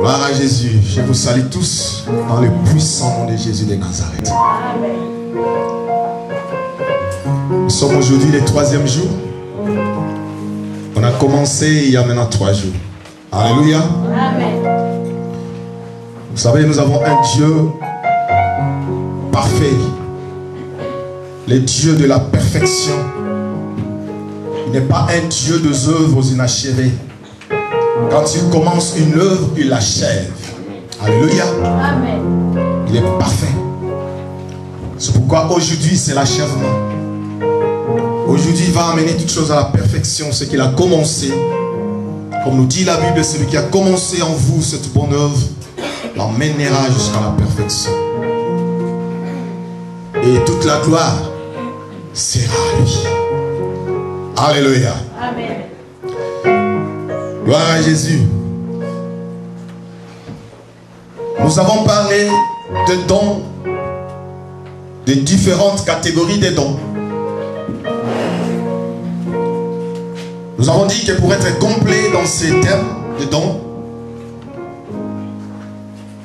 Gloire à Jésus. Je vous salue tous dans le puissant nom de Jésus de Nazareth. Nous sommes aujourd'hui le 3e jour. On a commencé il y a maintenant 3 jours. Alléluia. Amen. Vous savez, nous avons un Dieu parfait. Le Dieu de la perfection. Il n'est pas un Dieu des œuvres inachevées. Quand il commence une œuvre, il l'achève. Alléluia. Amen. Il est parfait. C'est pourquoi aujourd'hui c'est l'achèvement. Aujourd'hui il va amener toutes choses à la perfection. Ce qu'il a commencé, comme nous dit la Bible, celui qui a commencé en vous cette bonne œuvre l'emmènera jusqu'à la perfection. Et toute la gloire sera à lui. Alléluia. Amen. Gloire à Jésus. Nous avons parlé de dons, de différentes catégories de dons. Nous avons dit que pour être complet dans ces thèmes de dons,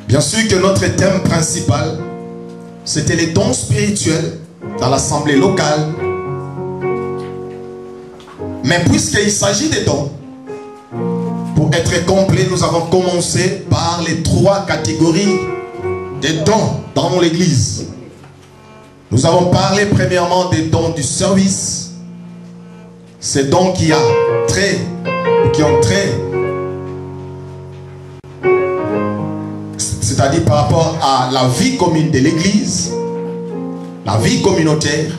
bien sûr que notre thème principal, c'était les dons spirituels dans l'assemblée locale. Mais puisqu'il s'agit des dons, pour être complet, nous avons commencé par les 3 catégories des dons dans l'église. Nous avons parlé premièrement des dons du service. Ces dons qui ont trait, c'est-à-dire par rapport à la vie commune de l'église, la vie communautaire.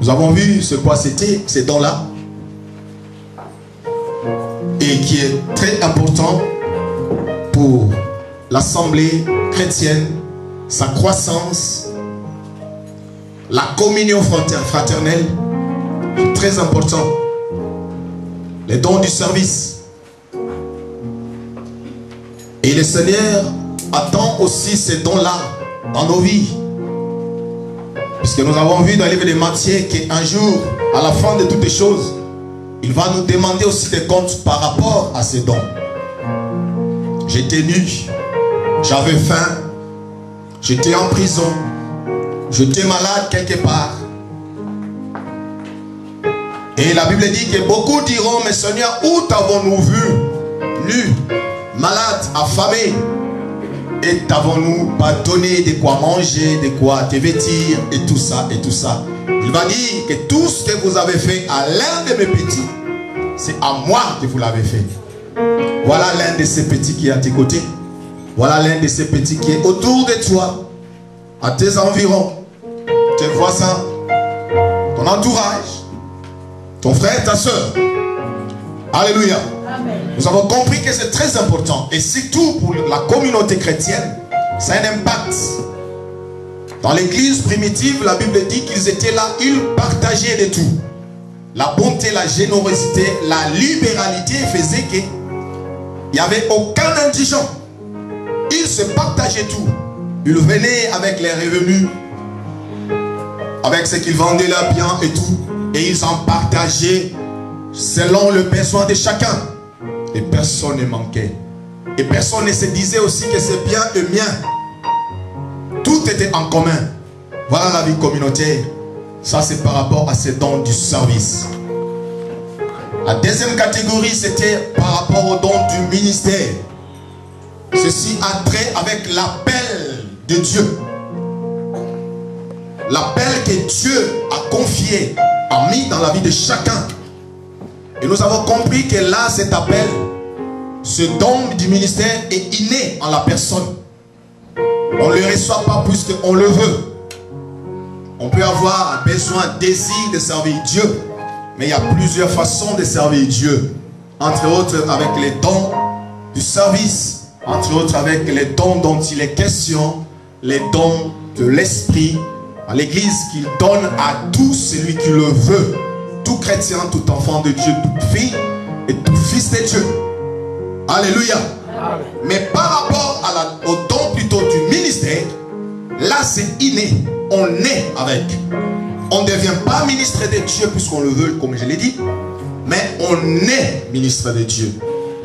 Nous avons vu ce quoi c'était, ces dons-là. Et qui est très important pour l'assemblée chrétienne, sa croissance, la communion fraternelle, c'est très important. Les dons du service. Et le Seigneur attend aussi ces dons-là dans nos vies. Puisque nous avons vu dans le livre de Matthieu qu'un jour, à la fin de toutes les choses, il va nous demander aussi des comptes par rapport à ces dons. J'étais nu, j'avais faim, j'étais en prison, j'étais malade quelque part. Et la Bible dit que beaucoup diront, mais Seigneur, où t'avons-nous vu? Nu, malade, affamé. Et t'avons-nous pas donné de quoi manger, de quoi te vêtir, et tout ça, et tout ça. Il va dire que tout ce que vous avez fait à l'un de mes petits, c'est à moi que vous l'avez fait. Voilà l'un de ces petits qui est à tes côtés. Voilà l'un de ces petits qui est autour de toi, à tes environs, tes voisins, ton entourage, ton frère, ta soeur. Alléluia. Amen. Nous avons compris que c'est très important. Et surtout pour la communauté chrétienne, ça a un impact. Dans l'église primitive, la Bible dit qu'ils étaient là, ils partageaient de tout. La bonté, la générosité, la libéralité faisait qu'il n'y avait aucun indigent. Ils se partageaient tout. Ils venaient avec les revenus, avec ce qu'ils vendaient leurs biens et tout. Et ils en partageaient selon le besoin de chacun. Et personne ne manquait. Et personne ne se disait aussi que c'est bien et mien. Tout était en commun. Voilà la vie communautaire. Ça c'est par rapport à ces dons du service. La deuxième catégorie c'était par rapport aux dons du ministère. Ceci a trait avec l'appel de Dieu. L'appel que Dieu a confié, a mis dans la vie de chacun. Et nous avons compris que là cet appel, ce don du ministère est inné en la personne. On ne le reçoit pas puisqu'on le veut. On peut avoir besoin, désir de servir Dieu. Mais il y a plusieurs façons de servir Dieu. Entre autres avec les dons du service. Entre autres avec les dons dont il est question. Les dons de l'esprit. À l'église qu'il donne à tout celui qui le veut. Tout chrétien, tout enfant de Dieu, toute fille et tout fils de Dieu. Alléluia. Amen. Mais par rapport à au don plutôt du ministère, là c'est inné. On est avec. On ne devient pas ministre de Dieu puisqu'on le veut, comme je l'ai dit. Mais on est ministre de Dieu.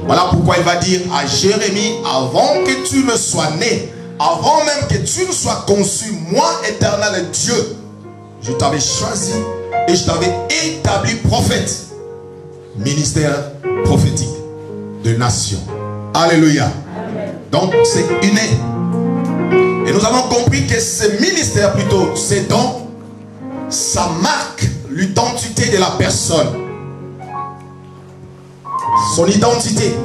Voilà pourquoi il va dire à Jérémie, avant que tu ne sois né, avant même que tu ne sois conçu, moi, éternel Dieu, je t'avais choisi et je t'avais établi prophète. Ministère prophétique de nation. Alléluia. Amen. Donc c'est inné. Et nous avons compris que ce ministère, plutôt, ces dons, ça marque l'identité de la personne. Son identité.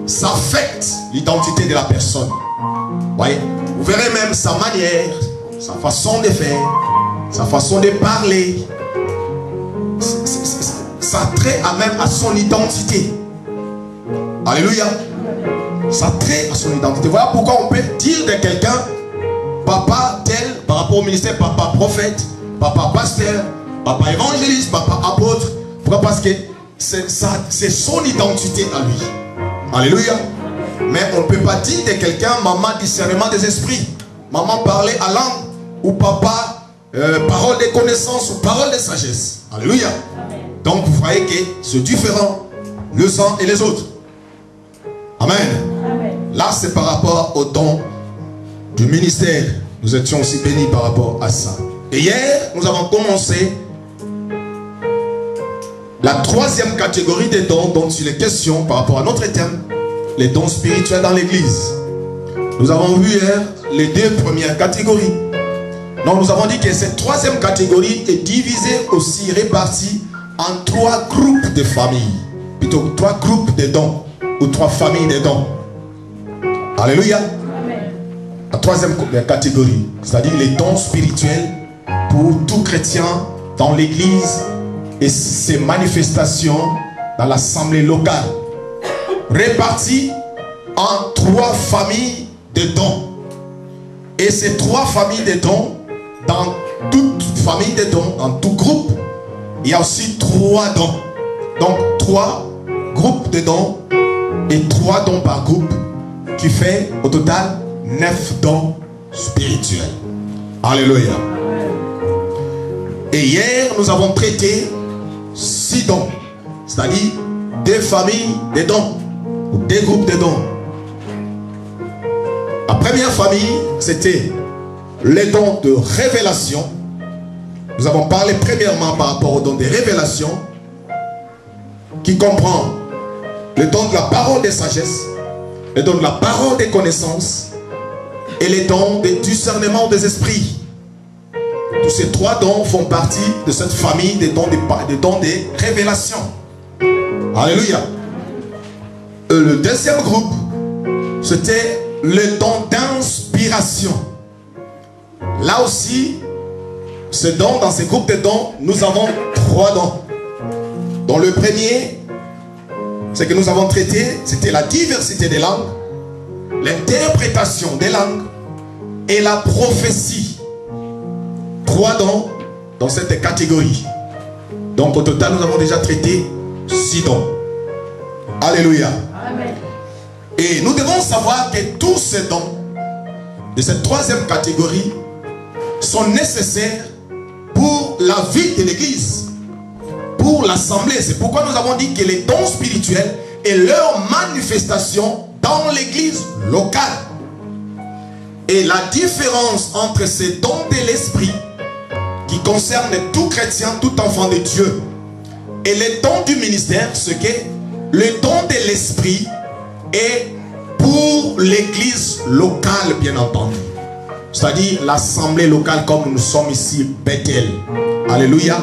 Ça affecte l'identité de la personne. Voyez, vous verrez même sa manière, sa façon de faire, sa façon de parler. Ça trait même à son identité. Alléluia. Ça trait à son identité. Voilà pourquoi on peut dire de quelqu'un, papa tel, par rapport au ministère, papa prophète, papa pasteur, papa évangéliste, papa apôtre. Pourquoi? Parce que c'est son identité à lui. Alléluia. Mais on ne peut pas dire de quelqu'un, maman discernement des esprits, maman parler à langue, ou papa parole de connaissance ou parole de sagesse. Alléluia. Donc vous voyez que c'est différent les uns et les autres. Amen. Amen. Là c'est par rapport au don du ministère. Nous étions aussi bénis par rapport à ça. Et hier nous avons commencé la troisième catégorie des dons dont il est question par rapport à notre thème, les dons spirituels dans l'église. Nous avons vu hier les deux premières catégories. Donc nous avons dit que cette troisième catégorie est divisée aussi, répartie en trois groupes de familles. Plutôt trois groupes de dons, ou trois familles de dons. Alléluia. Amen. La troisième catégorie, c'est-à-dire les dons spirituels pour tout chrétien dans l'église et ses manifestations dans l'assemblée locale. Répartis en trois familles de dons. Et ces trois familles de dons, dans toute famille de dons, dans tout groupe, il y a aussi trois dons. Donc trois groupes de dons et trois dons par groupe, qui fait au total 9 dons spirituels. Alléluia. Et hier nous avons traité 6 dons, c'est-à-dire des familles de dons ou des groupes de dons. La première famille, c'était les dons de révélation. Nous avons parlé premièrement par rapport aux dons de révélation, qui comprend le don de la parole de sagesse, le don de la parole de connaissance et les dons de discernement des esprits. Tous ces trois dons font partie de cette famille des dons de révélation. Alléluia. Le deuxième groupe, c'était le don d'inspiration. Là aussi, dans ces groupes de dons, nous avons trois dons. Dans le premier, ce que nous avons traité, c'était la diversité des langues, l'interprétation des langues et la prophétie. Trois dons dans cette catégorie. Donc au total, nous avons déjà traité 6 dons. Alléluia. Amen. Et nous devons savoir que tous ces dons de cette troisième catégorie sont nécessaires pour la vie de l'église, pour l'assemblée. C'est pourquoi nous avons dit que les dons spirituels et leur manifestation dans l'église locale. Et la différence entre ces dons de l'esprit qui concernent tout chrétien, tout enfant de Dieu, et les dons du ministère, ce qu'est le don de l'esprit est pour l'église locale, bien entendu. C'est-à-dire l'assemblée locale comme nous sommes ici, Bethel. Alléluia.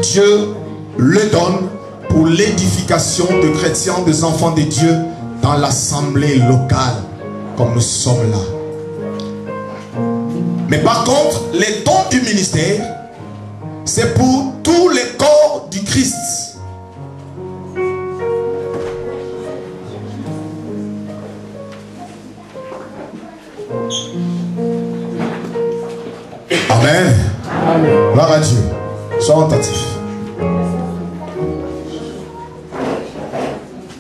Dieu le donne pour l'édification de chrétiens, des enfants de Dieu dans l'assemblée locale, comme nous sommes là. Mais par contre, les dons du ministère, c'est pour tous les corps du Christ. Amen. Amen. Gloire à Dieu. Sois attentif.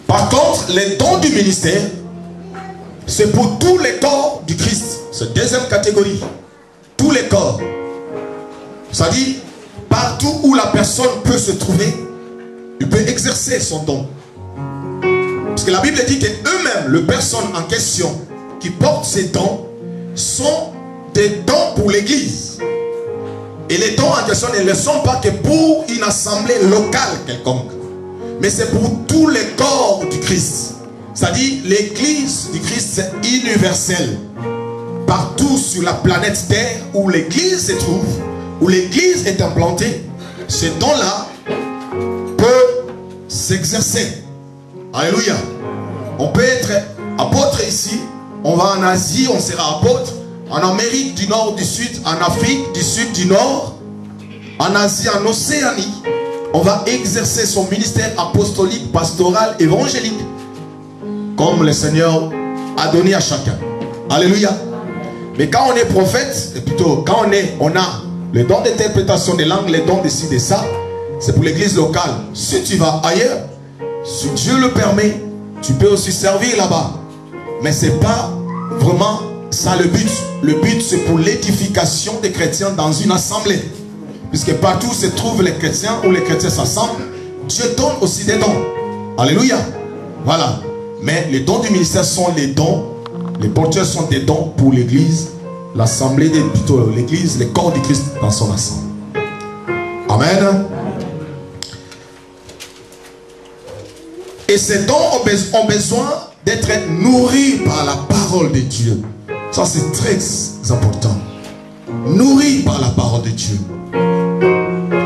Par contre, les dons du ministère, c'est pour tous les corps du Christ. C'est deuxième catégorie. Tous les corps. C'est-à-dire, partout où la personne peut se trouver, il peut exercer son don. que la Bible dit que eux-mêmes, les personnes en question qui portent ces dons, sont des dons pour l'église. Et les dons en question ne le sont pas que pour une assemblée locale quelconque, mais c'est pour tous les corps du Christ. C'est-à-dire l'église du Christ, c'est universel. Partout sur la planète Terre où l'église se trouve, où l'église est implantée, ces dons-là peuvent s'exercer. Alléluia. On peut être apôtre ici, on va en Asie, on sera apôtre. En Amérique du Nord, du Sud, en Afrique du Sud, du Nord, en Asie, en Océanie, on va exercer son ministère apostolique, pastoral, évangélique, comme le Seigneur a donné à chacun. Alléluia. Mais quand on est prophète, et plutôt quand on a le don d'interprétation des langues, les dons de ci, de ça, c'est pour l'église locale. Si tu vas ailleurs, si Dieu le permet, tu peux aussi servir là-bas. Mais ce n'est pas vraiment ça le but. Le but, c'est pour l'édification des chrétiens dans une assemblée. Puisque partout se trouvent les chrétiens, où les chrétiens s'assemblent, Dieu donne aussi des dons. Alléluia. Voilà. Mais les dons du ministère sont les dons, les porteurs sont des dons pour l'église, l'assemblée, plutôt l'église, le corps du Christ dans son assemblée. Amen. Et ces dons ont besoin d'être nourris par la parole de Dieu. Ça, c'est très important. Nourris par la parole de Dieu.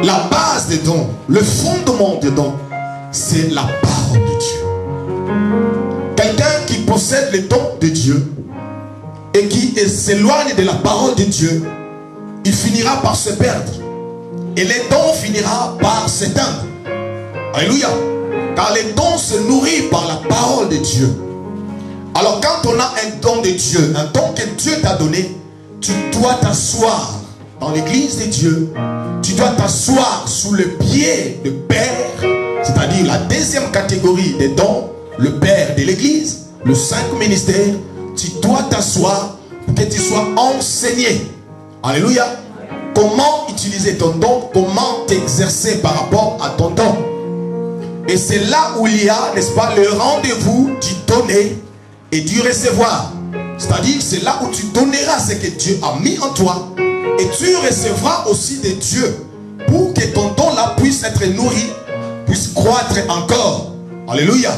La base des dons, le fondement des dons, c'est la parole de Dieu. Quelqu'un qui possède les dons de Dieu et qui s'éloigne de la parole de Dieu, il finira par se perdre. Et les dons finira par s'éteindre. Alléluia. Car les dons se nourrissent par la parole de Dieu. Alors quand on a un don de Dieu, un don que Dieu t'a donné, tu dois t'asseoir dans l'église de Dieu. Tu dois t'asseoir sous le pied de Père, c'est-à-dire la deuxième catégorie des dons, le Père de l'église, le 5 ministères. Tu dois t'asseoir pour que tu sois enseigné. Alléluia. Comment utiliser ton don, comment t'exercer par rapport à ton don. Et c'est là où il y a, n'est-ce pas, le rendez-vous du donner et du recevoir. C'est-à-dire, c'est là où tu donneras ce que Dieu a mis en toi. Et tu recevras aussi de Dieu pour que ton don là puisse être nourri, puisse croître encore. Alléluia.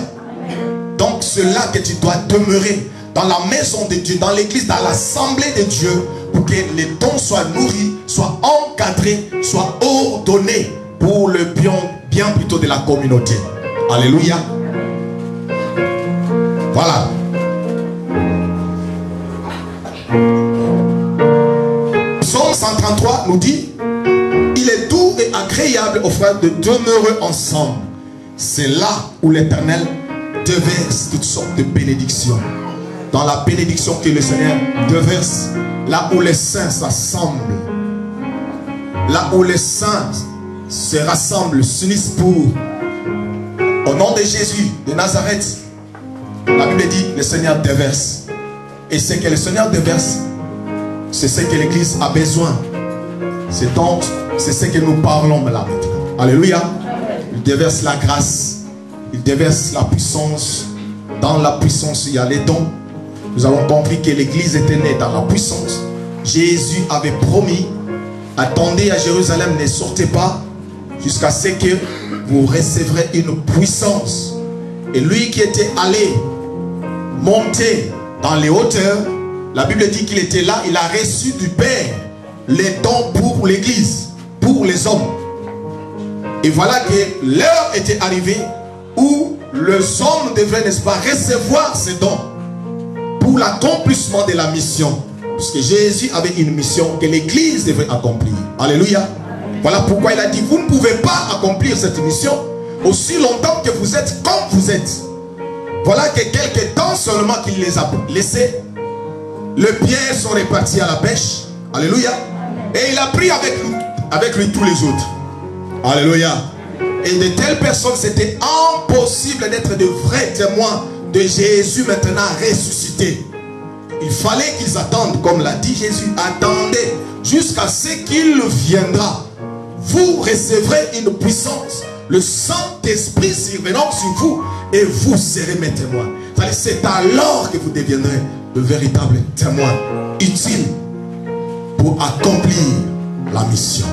Donc c'est là que tu dois demeurer, dans la maison de Dieu, dans l'église, dans l'assemblée de Dieu, pour que les dons soient nourris, soient encadrés, soient ordonnés pour le bien plutôt de la communauté. Alléluia. Voilà. Psaume 133 nous dit: il est doux et agréable aux frères de demeurer ensemble. C'est là où l'Éternel déverse toutes sortes de bénédictions. Dans la bénédiction que le Seigneur déverse, là où les saints s'assemblent, là où les saints se rassemblent, s'unissent pour, au nom de Jésus de Nazareth, la Bible dit le Seigneur déverse. Et ce que le Seigneur déverse, c'est ce que l'église a besoin. C'est donc, c'est ce que nous parlons là maintenant. Alléluia. Il déverse la grâce, il déverse la puissance. Dans la puissance, il y a les dons. Nous avons compris que l'église était née dans la puissance. Jésus avait promis: attendez à Jérusalem, ne sortez pas jusqu'à ce que vous recevrez une puissance. Et lui qui était allé monter dans les hauteurs, la Bible dit qu'il était là, il a reçu du Père les dons pour l'église, pour les hommes. Et voilà que l'heure était arrivée où les hommes devraient, n'est-ce pas, recevoir ces dons pour l'accomplissement de la mission. Parce que Jésus avait une mission que l'église devrait accomplir. Alléluia. Voilà pourquoi il a dit: vous ne pouvez pas accomplir cette mission aussi longtemps que vous êtes comme vous êtes. Voilà que quelques temps seulement qu'il les a laissés, les pierres sont reparties à la pêche. Alléluia. Et il a pris avec lui tous les autres. Alléluia. Et de telles personnes, c'était impossible d'être de vrais témoins de Jésus maintenant ressuscité. Il fallait qu'ils attendent, comme l'a dit Jésus: attendez jusqu'à ce qu'il viendra. Vous recevrez une puissance le Saint-Esprit survenant sur vous et vous serez mes témoins. C'est alors que vous deviendrez de véritables témoins utiles pour accomplir la mission.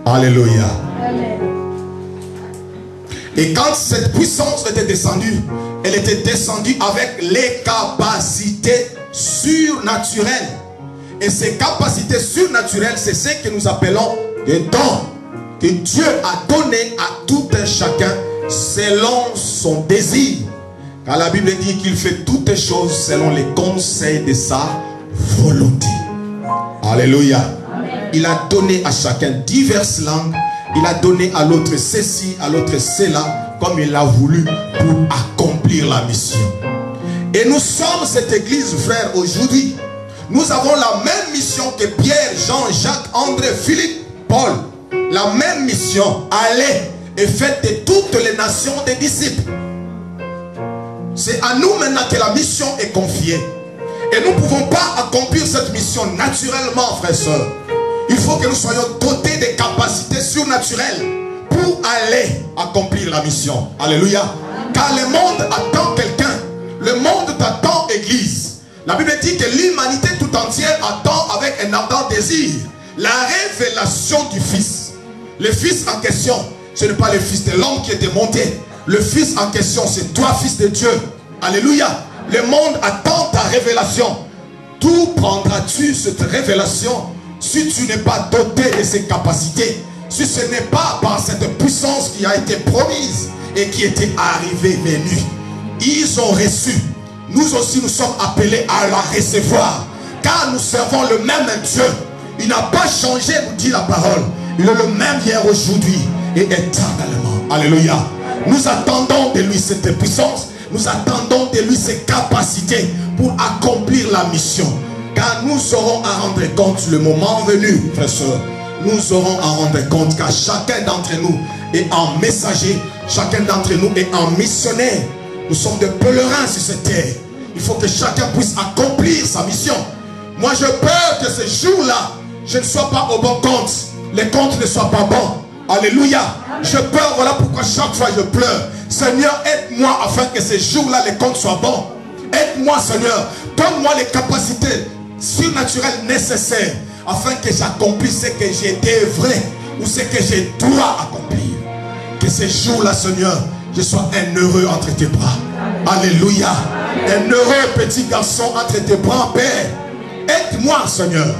Alléluia. Amen. Et quand cette puissance était descendue, elle était descendue avec les capacités surnaturelles. Et ces capacités surnaturelles, c'est ce que nous appelons des dons que Dieu a donné à tout un chacun selon son désir. Car la Bible dit qu'il fait toutes les choses selon les conseils de sa volonté. Alléluia. Amen. Il a donné à chacun diverses langues. Il a donné à l'autre ceci, à l'autre cela, comme il a voulu pour accomplir la mission. Et nous sommes cette église, frère, aujourd'hui. Nous avons la même mission que Pierre, Jean, Jacques, André, Philippe, Paul. La même mission. Allez et faites de toutes les nations des disciples. C'est à nous maintenant que la mission est confiée. Et nous ne pouvons pas accomplir cette mission naturellement, frères et sœurs. Il faut que nous soyons dotés de capacités surnaturelles pour aller accomplir la mission. Alléluia. Car le monde attend quelqu'un. Le monde t'attend, église. La Bible dit que l'humanité tout entière attend avec un ardent désir la révélation du Fils. Le Fils en question, ce n'est pas le Fils de l'homme qui était monté. Le Fils en question, c'est toi, Fils de Dieu. Alléluia. Le monde attend ta révélation. D'où prendras-tu cette révélation si tu n'es pas doté de ces capacités? Si ce n'est pas par cette puissance qui a été promise et qui était arrivée, venue. Ils ont reçu. Nous aussi, nous sommes appelés à la recevoir. Car nous servons le même Dieu. Il n'a pas changé, nous dit la parole. Il est le même hier, aujourd'hui et éternellement. Alléluia. Nous attendons de lui cette puissance. Nous attendons de lui ses capacités pour accomplir la mission. Car nous aurons à rendre compte le moment venu, frères et sœurs. Nous aurons à rendre compte car chacun d'entre nous est un messager. Chacun d'entre nous est un missionnaire. Nous sommes des pèlerins sur cette terre. Il faut que chacun puisse accomplir sa mission. Moi, je peur que ce jour-là, je ne sois pas au bon compte. Les comptes ne soient pas bons. Alléluia. Je peur, voilà pourquoi chaque fois je pleure. Seigneur, aide-moi afin que ce jour-là, les comptes soient bons. Aide-moi, Seigneur. Donne-moi les capacités surnaturelles nécessaires afin que j'accomplisse ce que j'ai dévré ou ce que je dois accomplir. Que ce jour-là, Seigneur, je sois un heureux entre tes bras. Alléluia. Un heureux petit garçon entre tes bras, Père. Aide-moi, Seigneur.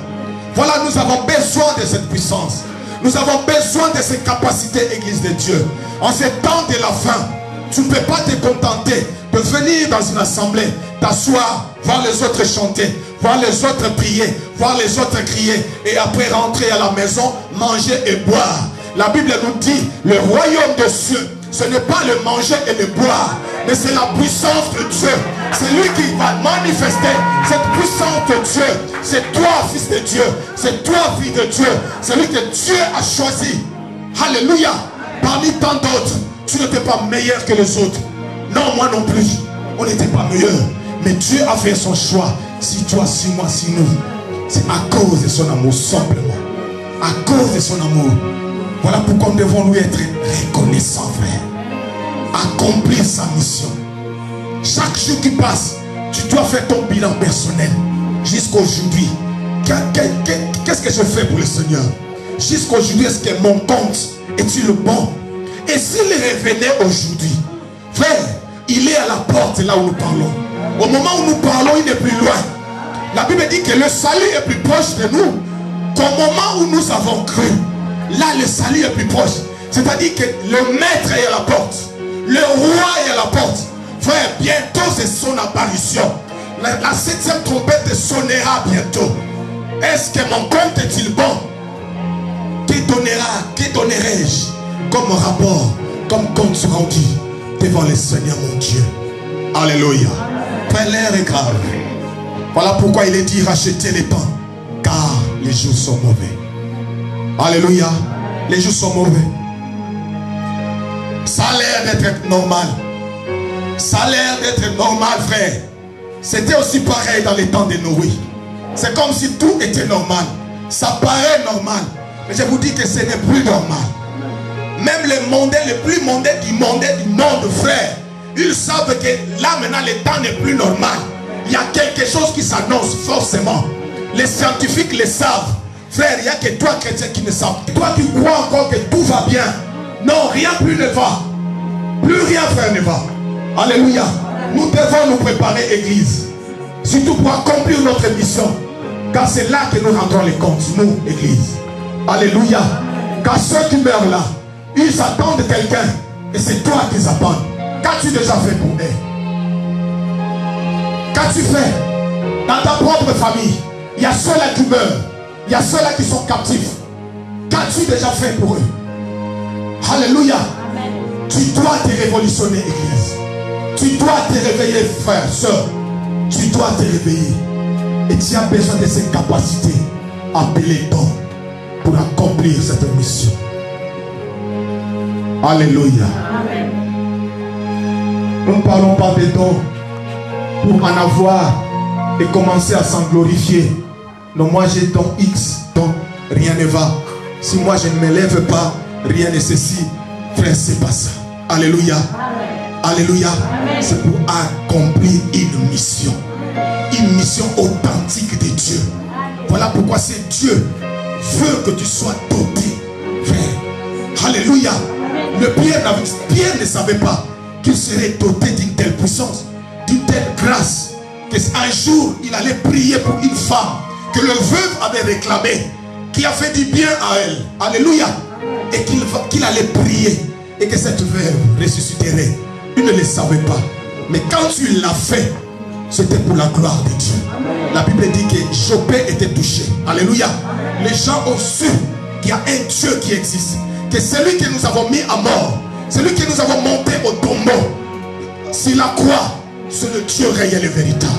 Voilà, nous avons besoin de cette puissance. Nous avons besoin de ces capacités, Église de Dieu. En ce temps de la fin, tu ne peux pas te contenter de venir dans une assemblée, t'asseoir, voir les autres chanter, voir les autres prier, voir les autres crier, et après rentrer à la maison, manger et boire. La Bible nous dit, le royaume des cieux, ce n'est pas le manger et le boire, mais c'est la puissance de Dieu. C'est lui qui va manifester cette puissance de Dieu. C'est toi, fils de Dieu. C'est toi, fille de Dieu. C'est lui que Dieu a choisi. Alléluia. Parmi tant d'autres, tu n'étais pas meilleur que les autres. Non, moi non plus. On n'était pas meilleur. Mais Dieu a fait son choix. Si toi, si moi, si nous. C'est à cause de son amour, simplement. À cause de son amour. Voilà pourquoi nous devons lui être reconnaissants, frère. Accomplir sa mission. Chaque jour qui passe, tu dois faire ton bilan personnel. Jusqu'aujourd'hui, qu'est-ce que je fais pour le Seigneur? Jusqu'aujourd'hui, est-ce que mon compte est-il le bon? Et s'il revenait aujourd'hui, frère, il est à la porte là où nous parlons. Au moment où nous parlons, il n'est plus loin. La Bible dit que le salut est plus proche de nous qu'au moment où nous avons cru. Là, le salut est plus proche. C'est-à-dire que le maître est à la porte. Le roi est à la porte. Frère, bientôt c'est son apparition. La 7e trompette sonnera bientôt. Est-ce que mon compte est-il bon? Que donnerai-je comme rapport, comme compte rendu devant le Seigneur mon Dieu? Alléluia. Frère, l'air est grave. Voilà pourquoi il est dit rachetez les pains, car les jours sont mauvais. Alléluia. Les jours sont mauvais. Ça a l'air d'être normal. Ça a l'air d'être normal, frère. C'était aussi pareil dans les temps de Noé. C'est comme si tout était normal. Ça paraît normal. Mais je vous dis que ce n'est plus normal. Même les mondains, les plus mondains du monde, frère, ils savent que là maintenant le temps n'est plus normal. Il y a quelque chose qui s'annonce forcément. Les scientifiques le savent. Frère, il n'y a que toi chrétien qui ne savent. Toi qui crois encore que tout va bien. Non, rien plus ne va. Plus rien, frère, ne va. Alléluia. Nous devons nous préparer, église. Surtout pour accomplir notre mission. Car c'est là que nous rendrons les comptes, nous, église. Alléluia. Car ceux qui meurent là, ils attendent quelqu'un. Et c'est toi qu'ils attendent. Qu'as-tu déjà fait pour eux? Qu'as-tu fait dans ta propre famille? Il y a ceux-là qui meurent. Il y a ceux-là qui sont captifs. Qu'as-tu déjà fait pour eux? Alléluia. Amen. Tu dois te révolutionner, église. Tu dois te réveiller, frère, soeur. Tu dois te réveiller. Et tu as besoin de ces capacités appelées dons pour accomplir cette mission. Alléluia. Amen. Nous ne parlons pas de dons pour en avoir et commencer à s'en glorifier. Non, moi j'ai don X, donc rien ne va. Si moi je ne me lève pas, rien ne ceci. Frère, c'est pas ça. Alléluia. Amen. Alléluia. C'est pour accomplir une mission. Une mission authentique de Dieu. Voilà pourquoi c'est Dieu veut que tu sois doté, frère. Alléluia. Le Pierre ne savait pas qu'il serait doté d'une telle puissance, d'une telle grâce, qu'un jour il allait prier pour une femme que le veuve avait réclamé, qui a fait du bien à elle. Alléluia. Et qu'il allait prier et que cette veuve ressusciterait. Il ne le savait pas. Mais quand tu l'as fait, c'était pour la gloire de Dieu. La Bible dit que Jopé était touché. Alléluia. Les gens ont su qu'il y a un Dieu qui existe. Que celui que nous avons mis à mort, celui que nous avons monté au tombeau, s'il la croit, c'est le Dieu réel et véritable.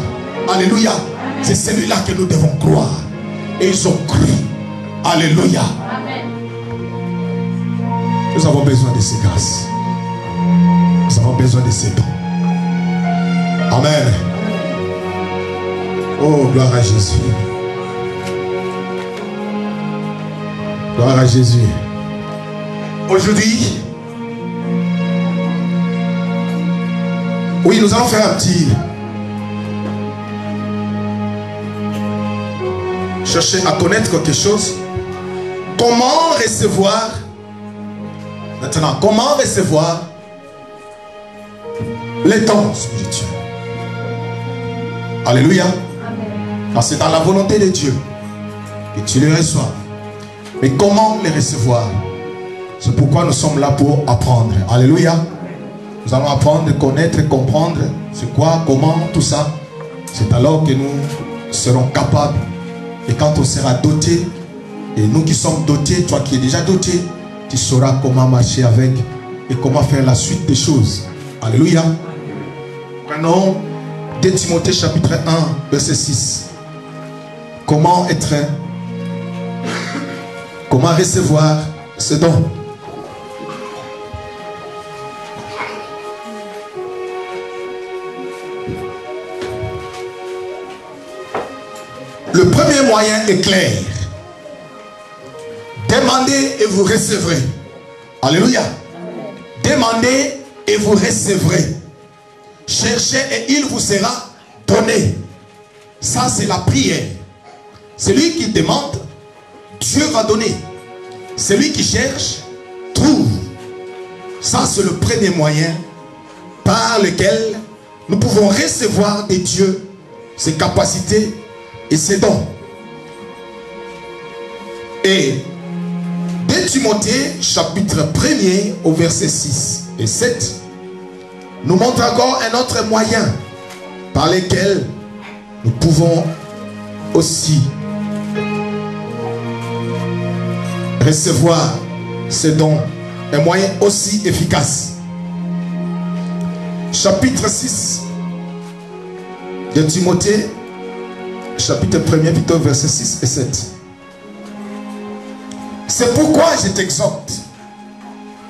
Alléluia. C'est celui-là que nous devons croire. Et ils ont cru. Alléluia. Amen. Nous avons besoin de ces grâces. Nous avons besoin de ces dons. Amen. Oh, gloire à Jésus. Gloire à Jésus. Aujourd'hui, oui, nous allons faire un petit... chercher à connaître quelque chose. Comment recevoir, maintenant, comment recevoir les dons spirituels? Alléluia. Parce que c'est dans la volonté de Dieu que tu les reçois. Mais comment les recevoir? C'est pourquoi nous sommes là pour apprendre. Alléluia. Nous allons apprendre, connaître, comprendre c'est quoi, comment, tout ça. C'est alors que nous serons capables. Et quand on sera doté, et nous qui sommes dotés, toi qui es déjà doté, tu sauras comment marcher avec et comment faire la suite des choses. Alléluia. Prenons 2 Timothée chapitre 1, verset 6. Comment être, comment recevoir ce don? Le premier moyen est clair. Demandez et vous recevrez. Alléluia. Demandez et vous recevrez. Cherchez et il vous sera donné. Ça, c'est la prière. Celui qui demande, Dieu va donner. Celui qui cherche, trouve. Ça, c'est le premier moyen par lequel nous pouvons recevoir de Dieu ses capacités et ses dons. Et 2 Timothée chapitre 1er au verset 6 et 7 nous montre encore un autre moyen par lequel nous pouvons aussi recevoir ces dons. Un moyen aussi efficace. Chapitre 6 de Timothée chapitre 1er plutôt verset 6 et 7. C'est pourquoi je t'exhorte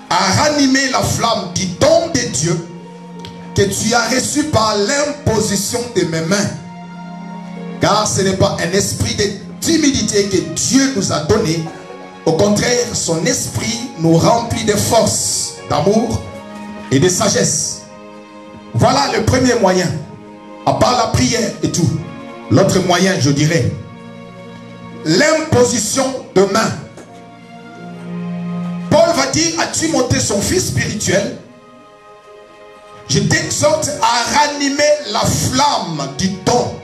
à ranimer la flamme du don de Dieu que tu as reçu par l'imposition de mes mains. Car ce n'est pas un esprit de timidité que Dieu nous a donné, Au contraire, son esprit nous remplit de force, d'amour et de sagesse. Voilà le premier moyen. À part la prière et tout. L'autre moyen, je dirais, l'imposition de main. Paul va dire à Timothée, son fils spirituel, je t'exhorte à ranimer la flamme du don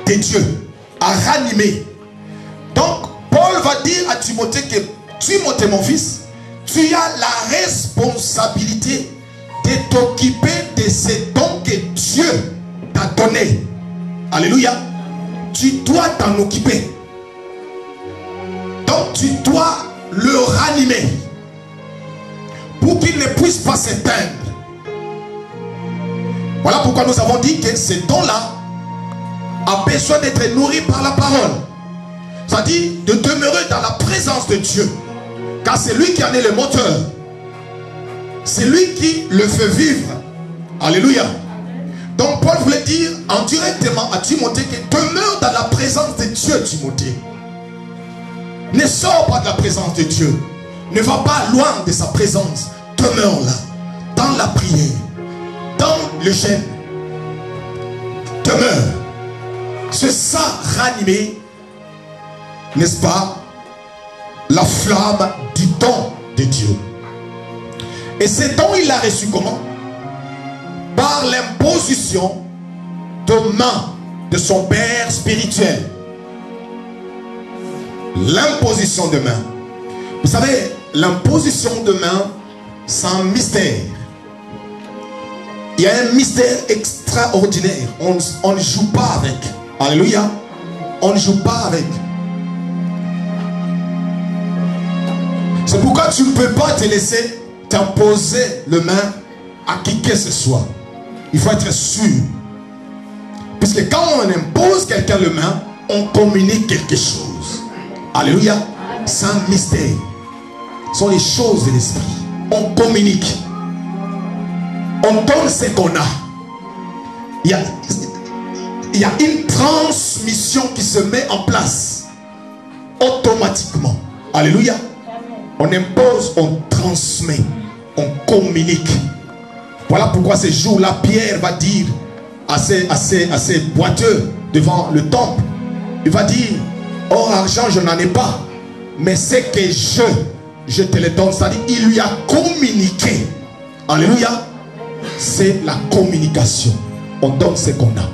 de Dieu. À ranimer. Donc, Paul va dire à Timothée que Timothée, mon fils, tu as la responsabilité de t'occuper de ces dons que Dieu t'a donné. Alléluia. Tu dois t'en occuper. Donc tu dois le ranimer pour qu'il ne puisse pas s'éteindre. Voilà pourquoi nous avons dit que ce don-là a besoin d'être nourri par la parole. C'est-à-dire de demeurer dans la présence de Dieu. Car c'est lui qui en est le moteur. C'est lui qui le fait vivre. Alléluia. Donc Paul voulait dire indirectement à Timothée que demeure dans la présence de Dieu, Timothée. Ne sors pas de la présence de Dieu. Ne va pas loin de sa présence. Demeure là. Dans la prière. Dans le jeûne. Demeure. C'est ça, ranimer, n'est-ce pas, la flamme du don de Dieu. Et ce don, il l'a reçu comment? Par l'imposition de main de son père spirituel. L'imposition de main. Vous savez, l'imposition de main, c'est un mystère. Il y a un mystère extraordinaire. On ne joue pas avec. Alléluia. On ne joue pas avec. C'est pourquoi tu ne peux pas te laisser t'imposer le main à qui que ce soit. Il faut être sûr. Puisque quand on impose quelqu'un le main, on communique quelque chose. Alléluia. C'est un mystère. Ce sont les choses de l'esprit. On communique. On donne ce qu'on a. Il y a une transmission qui se met en place automatiquement. Alléluia. On impose, on transmet, on communique. Voilà pourquoi ce jour-là, Pierre va dire à ces boiteux devant le temple, il va dire, or argent je n'en ai pas, mais c'est que je te le donne. C'est-à-dire il lui a communiqué. Alléluia. C'est la communication. On donne ce qu'on a.